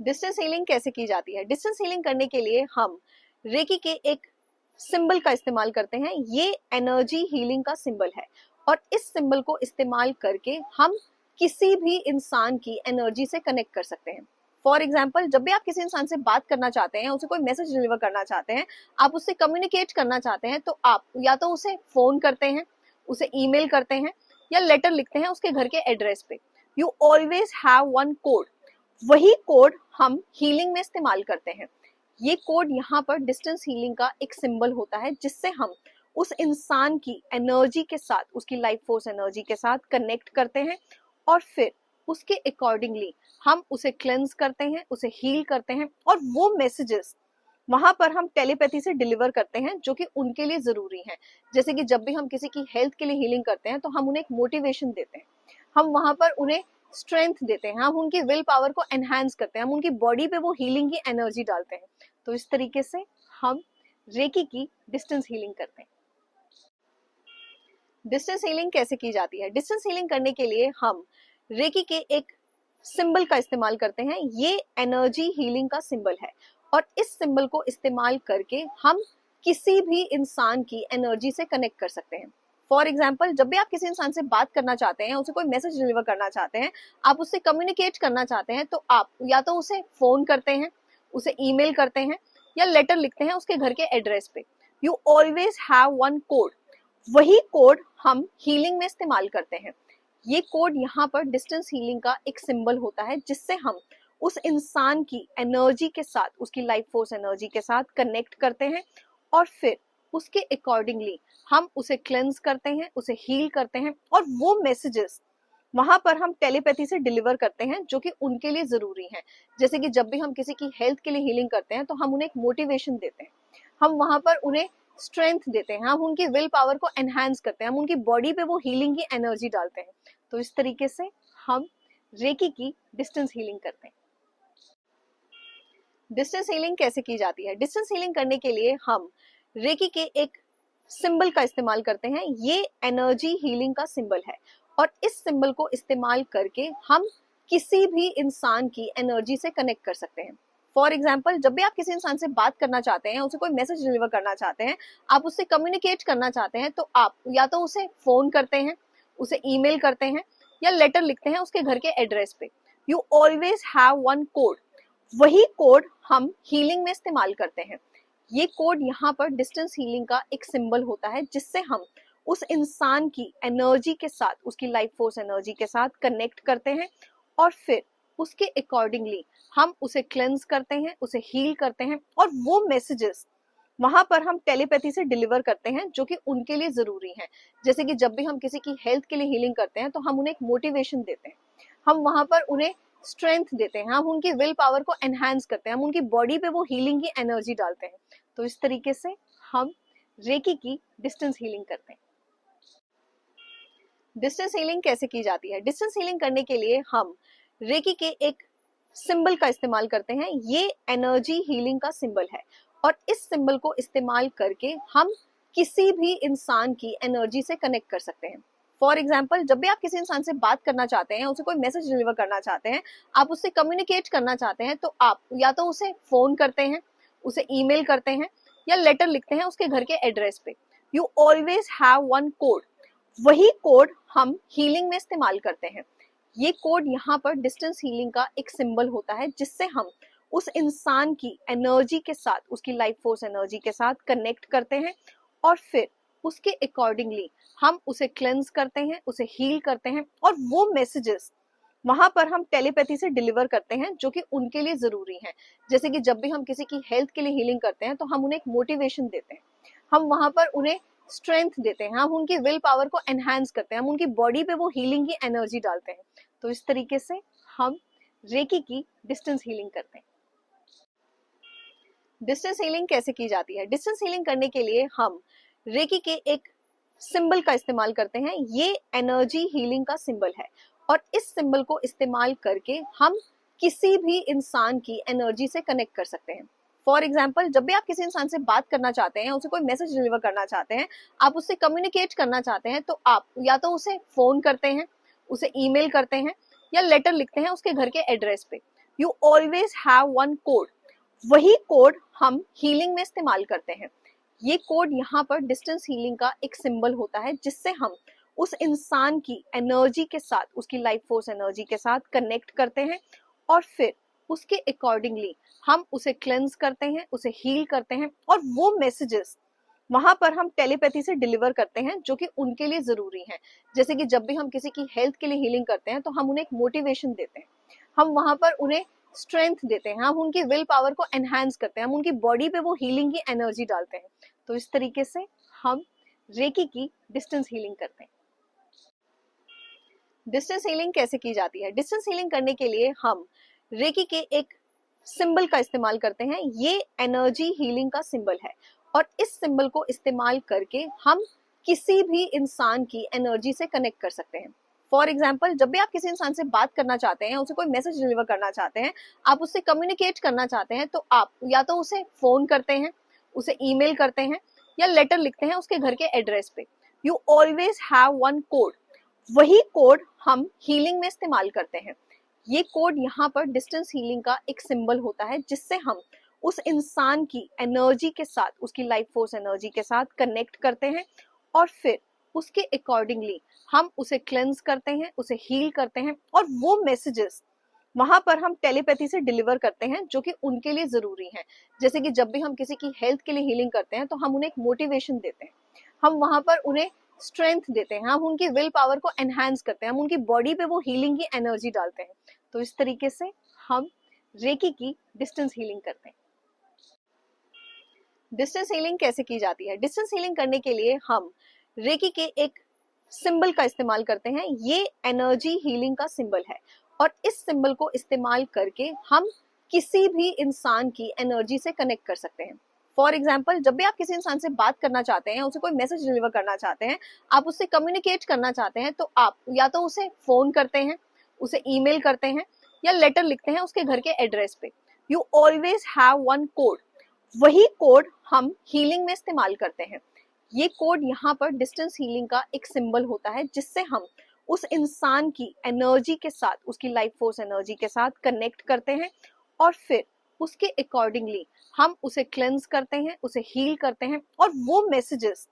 Distance healing कैसे की जाती है? डिस्टेंस हीलिंग करने के लिए हम रेकी के एक सिंबल का इस्तेमाल करते हैं। ये एनर्जी हीलिंग का सिंबल है और इस सिंबल को इस्तेमाल करके हम किसी भी इंसान की एनर्जी से कनेक्ट कर सकते हैं। फॉर एग्जाम्पल, जब भी आप किसी इंसान से बात करना चाहते हैं, उसे कोई मैसेज डिलीवर करना चाहते हैं, आप उससे कम्युनिकेट करना चाहते हैं, तो आप या तो उसे फोन करते हैं, उसे ईमेल करते हैं या लेटर लिखते हैं उसके घर के एड्रेस पे। You always have one code. वही कोड हम हीलिंग में इस्तेमाल करते हैं। ये कोड यहाँ पर डिस्टेंस हीलिंग का एक सिंबल होता है, जिससे हम उस इंसान की एनर्जी के साथ, उसकी लाइफ फोर्स एनर्जी के साथ कनेक्ट करते हैं और फिर उसके अकॉर्डिंगली हम उसे क्लेंज करते हैं, उसे हील करते हैं और वो मैसेजेस वहां पर हम टेलीपैथी से डिलीवर करते हैं जो कि उनके लिए जरूरी है। जैसे कि जब भी हम किसी की हेल्थ के लिए हीलिंग करते हैं तो हम उन्हें एक मोटिवेशन देते हैं, हम वहां पर उन्हें स्ट्रेंथ देते हैं, हम उनकी विल पावर को एनहांस करते हैं, हम उनकी बॉडी पे वो हीलिंग की एनर्जी डालते हैं। तो इस तरीके से हम रेकी की डिस्टेंस हीलिंग करते हैं। डिस्टेंस हीलिंग कैसे की जाती है? डिस्टेंस हीलिंग करने के लिए हम रेकी के एक सिंबल का इस्तेमाल करते हैं। ये एनर्जी हीलिंग का सिंबल है और इस सिंबल को इस्तेमाल करके हम किसी भी इंसान की एनर्जी से कनेक्ट कर सकते हैं। फॉर एग्जाम्पल, जब भी आप किसी इंसान से बात करना चाहते हैं, उसे कोई मैसेज डिलीवर करना चाहते हैं, आप उससे कम्युनिकेट करना चाहते हैं, तो आप या तो उसे फोन करते हैं, उसे ईमेल करते हैं या लेटर लिखते हैं उसके घर के एड्रेस पे। You always have one code. वही कोड हम हीलिंग में इस्तेमाल करते हैं। ये कोड यहाँ पर डिस्टेंस हीलिंग का एक सिंबल होता है, जिससे हम उस इंसान की एनर्जी के साथ, उसकी लाइफ फोर्स एनर्जी के साथ कनेक्ट करते हैं और फिर उसके अकॉर्डिंगली हम उसे क्लेंज करते हैं, उसे हील करते हैं और वो मैसेजेस वहां पर हम टेलीपैथी से डिलीवर करते हैं जो कि उनके लिए जरूरी है। जैसे कि जब भी हम किसी की हेल्थ के लिए हीलिंग करते हैं तो हम उन्हें एक मोटिवेशन देते हैं, हम वहां पर उन्हें स्ट्रेंथ देते हैं, हम उनकी विल पावर को एनहांस करते हैं, हम उनकी बॉडी पे वो हीलिंग की एनर्जी डालते हैं। तो इस तरीके से हम रेकी की डिस्टेंस हीलिंग करते हैं। डिस्टेंस हीलिंग कैसे की जाती है? डिस्टेंस हीलिंग करने के लिए हम रेकी के एक सिंबल का इस्तेमाल करते हैं। ये एनर्जी हीलिंग का सिंबल है और इस सिंबल को इस्तेमाल करके हम किसी भी इंसान की एनर्जी से कनेक्ट कर सकते हैं। फॉर एग्जाम्पल, जब भी आप किसी इंसान से बात करना चाहते हैं, उसे कोई मैसेज डिलीवर करना चाहते हैं, आप उससे कम्युनिकेट करना चाहते हैं, तो आप या तो उसे फोन करते हैं, उसे ईमेल करते हैं या लेटर लिखते हैं उसके घर के एड्रेस पे। You always have one code. वही कोड हम हीलिंग में इस्तेमाल करते हैं। ये कोड यहाँ पर डिस्टेंस हीलिंग का एक सिंबल होता है, जिससे हम उस इंसान की एनर्जी के साथ, उसकी लाइफ फोर्स एनर्जी के साथ कनेक्ट करते हैं और फिर उसके अकॉर्डिंगली हम उसे क्लेंज करते हैं, उसे हील करते हैं और वो मैसेजेस वहां पर हम टेलीपैथी से डिलीवर करते हैं जो कि उनके लिए जरूरी है। जैसे कि जब भी हम किसी की हेल्थ के लिए हीलिंग करते हैं तो हम उन्हें एक मोटिवेशन देते हैं, हम वहां पर उन्हें स्ट्रेंथ देते हैं, हम उनकी विल पावर को एनहांस करते हैं, हम उनकी बॉडी पे वो हीलिंग की एनर्जी डालते हैं। तो इस तरीके से हम रेकी की डिस्टेंस हीलिंग करते हैं। डिस्टेंस हीलिंग कैसे की जाती है? डिस्टेंस हीलिंग करने के लिए हम रेकी के एक सिंबल का इस्तेमाल करते हैं। ये एनर्जी हीलिंग का सिंबल है और इस सिंबल को इस्तेमाल करके हम किसी भी इंसान की एनर्जी से कनेक्ट कर सकते हैं। फॉर एग्जाम्पल, जब भी आप किसी इंसान से बात करना चाहते हैं, उसे कोई मैसेज डिलीवर करना चाहते हैं, आप उससे कम्युनिकेट करना चाहते हैं, तो आप या तो उसे फोन करते हैं, उसे ईमेल करते हैं या लेटर लिखते हैं उसके घर के एड्रेस पे। You always have one code. वही कोड हम हीलिंग में इस्तेमाल करते हैं। ये कोड यहाँ पर डिस्टेंस हीलिंग का एक सिंबल होता है, जिससे हम उस इंसान की एनर्जी के साथ, उसकी लाइफ फोर्स एनर्जी के साथ कनेक्ट करते हैं और फिर उसके अकॉर्डिंगली हम उसे क्लेंज करते हैं, उसे हील करते हैं और वो मैसेजेस वहां पर हम टेलीपैथी से डिलीवर करते हैं जो कि उनके लिए जरूरी है। जैसे कि जब भी हम किसी की हेल्थ के लिए हीलिंग करते हैं तो हम उन्हें एक मोटिवेशन देते हैं, हम वहां पर उन्हें स्ट्रेंथ देते हैं, हम उनकी विल पावर को एनहांस करते हैं, हम उनकी बॉडी पे वो हीलिंग की एनर्जी डालते हैं। तो इस तरीके से हम रेकी की डिस्टेंस हीलिंग करते हैं। डिस्टेंस हीलिंग कैसे की जाती है? डिस्टेंस हीलिंग करने के लिए हम रेकी के एक सिंबल का इस्तेमाल करते हैं। ये एनर्जी हीलिंग का सिंबल है और इस सिंबल को इस्तेमाल करके हम किसी भी इंसान की एनर्जी से कनेक्ट कर सकते हैं। फॉर एग्जाम्पल, जब भी आप किसी इंसान से बात करना चाहते हैं, उसे कोई मैसेज डिलीवर करना चाहते हैं, आप उससे कम्युनिकेट करना चाहते हैं, तो आप या तो उसे फोन करते हैं, उसे ईमेल करते हैं या लेटर लिखते हैं उसके घर के एड्रेस पे। You always have one code. वही कोड हम हीलिंग में इस्तेमाल करते हैं। ये कोड यहाँ पर डिस्टेंस हीलिंग का एक सिंबल होता है, जिससे हम उस इंसान की एनर्जी के साथ, उसकी लाइफ फोर्स एनर्जी के साथ कनेक्ट करते हैं और फिर उसके अकॉर्डिंगली हम उसे क्लेंस करते हैं, उसे हील करते हैं और वो मैसेजेस वहां पर हम टेलीपैथी से डिलीवर करते हैं जो कि उनके लिए जरूरी है। जैसे कि जब भी हम किसी की हेल्थ के लिए हीलिंग करते हैं तो हम उन्हें एक मोटिवेशन देते हैं, हम वहां पर उन्हें स्ट्रेंथ देते हैं, हम उनकी विल पावर को एनहांस करते हैं, हम उनकी बॉडी पे वो हीलिंग की एनर्जी डालते हैं। तो इस तरीके से हम रेकी की डिस्टेंस हीलिंग करते हैं। डिस्टेंस हीलिंग कैसे की जाती है? डिस्टेंस हीलिंग करने के लिए हम रेकी के एक सिंबल का इस्तेमाल करते हैं। ये एनर्जी हीलिंग का सिंबल है और इस सिंबल को इस्तेमाल करके हम किसी भी इंसान की एनर्जी से कनेक्ट कर सकते हैं। फॉर एग्जाम्पल, जब भी आप किसी इंसान से बात करना चाहते हैं, उसे कोई मैसेज डिलीवर करना चाहते हैं, आप उससे कम्युनिकेट करना चाहते हैं, तो आप या तो उसे फोन करते हैं, उसे ईमेल करते हैं या लेटर लिखते हैं उसके घर के एड्रेस पे। You always have one code. वही कोड हम हीलिंग में इस्तेमाल करते हैं। ये कोड यहाँ पर डिस्टेंस हीलिंग का एक सिंबल होता है, जिससे हम उस इंसान की एनर्जी के साथ, उसकी लाइफ फोर्स एनर्जी के साथ कनेक्ट करते हैं और फिर उसके अकॉर्डिंगली हम उसे क्लेंस करते हैं, उसे हील करते हैं और वो मैसेजेस वहां पर हम टेलीपैथी से डिलीवर करते हैं जो कि उनके लिए जरूरी है। जैसे कि जब भी हम किसी की हेल्थ के लिए हीलिंग करते हैं तो हम उन्हें एक मोटिवेशन देते हैं, हम वहां पर उन्हें स्ट्रेंथ देते हैं, हम उनकी विल पावर को एनहांस करते हैं, हम उनकी बॉडी पे वो हीलिंग की एनर्जी डालते हैं। तो इस तरीके से हम रेकी की डिस्टेंस हीलिंग करते हैं। डिस्टेंस हीलिंग कैसे की जाती है? डिस्टेंस हीलिंग करने के लिए हम रेकी के एक सिंबल का इस्तेमाल करते हैं। ये एनर्जी हीलिंग का सिंबल है और इस सिंबल को इस्तेमाल करके हम किसी भी इंसान की एनर्जी से कनेक्ट कर सकते हैं। फॉर एग्जाम्पल, जब भी आप किसी इंसान से बात करना चाहते हैं, उसे कोई मैसेज डिलीवर करना चाहते हैं, आप उससे कम्युनिकेट करना चाहते हैं, तो आप या तो उसे फोन करते हैं, उसे ईमेल करते हैं या लेटर लिखते हैं उसके घर के एड्रेस पे। You always have one code. वही कोड हम हीलिंग में इस्तेमाल करते हैं। ये कोड यहाँ पर डिस्टेंस हीलिंग का एक सिंबल होता है, जिससे हम उस इंसान की एनर्जी के साथ, उसकी लाइफ फोर्स एनर्जी के साथ कनेक्ट करते हैं और फिर उसके अकॉर्डिंगली हम उसे क्लेंस करते हैं, उसे हील करते हैं और वो मैसेजेस